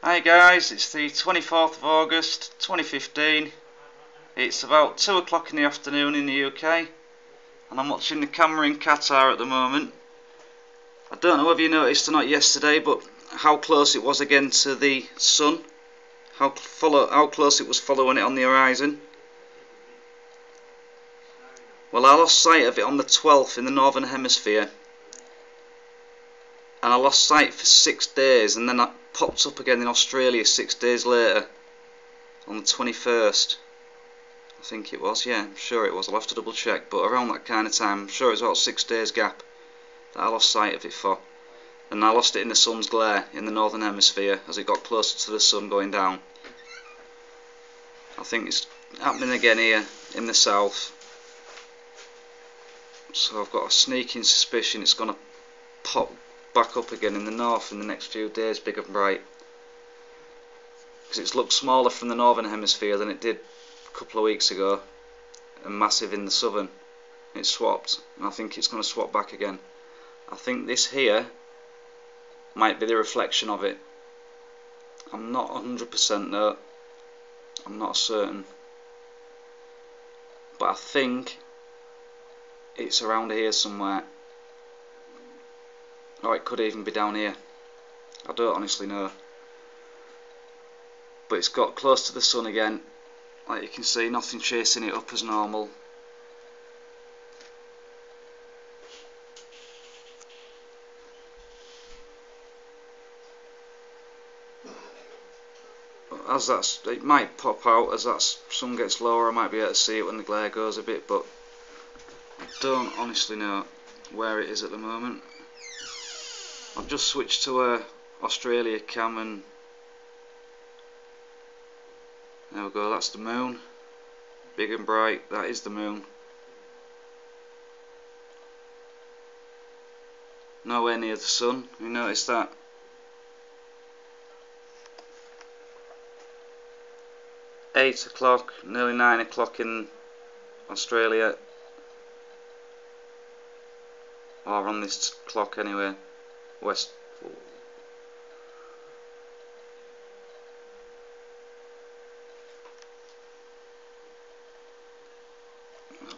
Hi guys, it's the 24th of August 2015. It's about 2 o'clock in the afternoon in the UK and I'm watching the camera in Qatar at the moment. I don't know whether you noticed or not yesterday, but how close it was again to the sun, how close it was following it on the horizon. Well, I lost sight of it on the 12th in the Northern Hemisphere, and I lost sight for 6 days, and then it popped up again in Australia 6 days later on the 21st. I think it was, yeah, I'm sure it was, I'll have to double check, but around that kind of time, I'm sure it was about 6 days gap that I lost sight of it for. And I lost it in the sun's glare in the Northern Hemisphere as it got closer to the sun going down. I think it's happening again here in the south, so I've got a sneaking suspicion it's going to pop back up again in the north in the next few days, big and bright, because it's looked smaller from the Northern Hemisphere than it did a couple of weeks ago, and massive in the southern. It swapped, and I think it's going to swap back again. I think this here might be the reflection of it. I'm not 100% though, I'm not certain, but I think it's around here somewhere, or it could even be down here. I don't honestly know, but it's got close to the sun again. Like you can see, nothing chasing it up as normal. As it might pop out as that sun gets lower. I might be able to see it when the glare goes a bit, but I don't honestly know where it is at the moment. I've just switched to Australia cam, and there we go, that's the moon, big and bright. That is the moon. Nowhere near the sun, you notice that? Eight o'clock, nearly 9 o'clock in Australia, or on this clock anyway, west.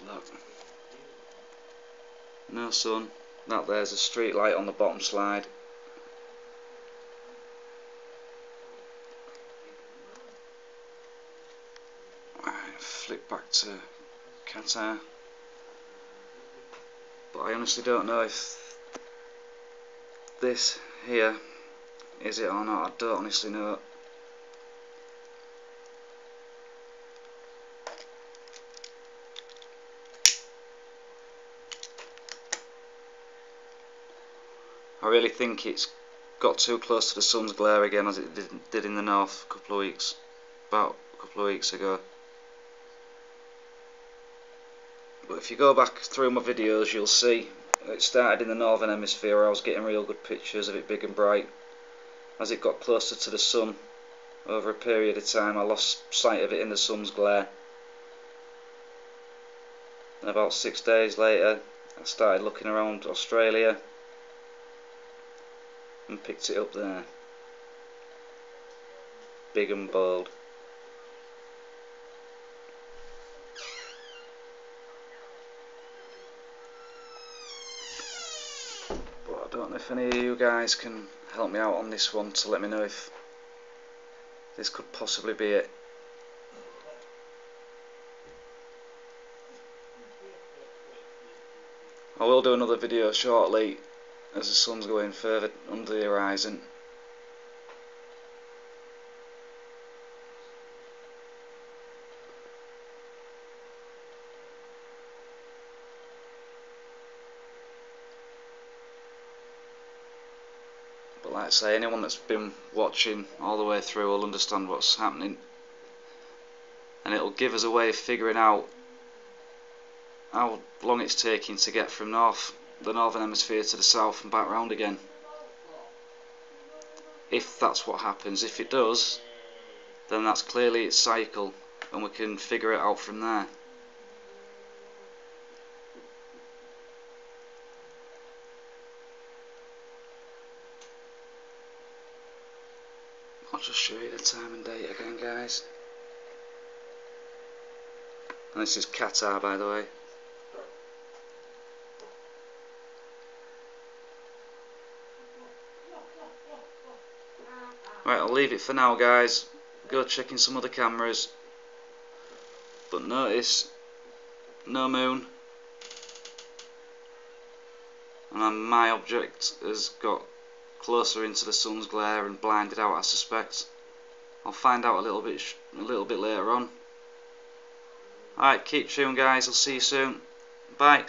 Look, no sun. That there's a street light on the bottom slide. Flick back to Qatar, but I honestly don't know if this here is it or not. I don't honestly know. I really think it's got too close to the sun's glare again, as it did in the north about a couple of weeks ago. But if you go back through my videos, you'll see it started in the Northern Hemisphere where I was getting real good pictures of it big and bright. As it got closer to the sun over a period of time, I lost sight of it in the sun's glare. And about 6 days later, I started looking around Australia and picked it up there, big and bold. But I don't know if any of you guys can help me out on this one to let me know if this could possibly be it. I will do another video shortly as the sun's going further under the horizon. But like I say, anyone that's been watching all the way through will understand what's happening, and it'll give us a way of figuring out how long it's taking to get from the Northern Hemisphere to the south and back round again. If that's what happens. If it does, then that's clearly its cycle, and we can figure it out from there. I'll just show you the time and date again, guys. And this is Qatar, by the way. Right, I'll leave it for now, guys. Go checking some other cameras. But notice, no moon. And my object has got closer into the sun's glare and blinded out, I suspect. I'll find out a little bit later on. Alright, keep tuned, guys. I'll see you soon. Bye.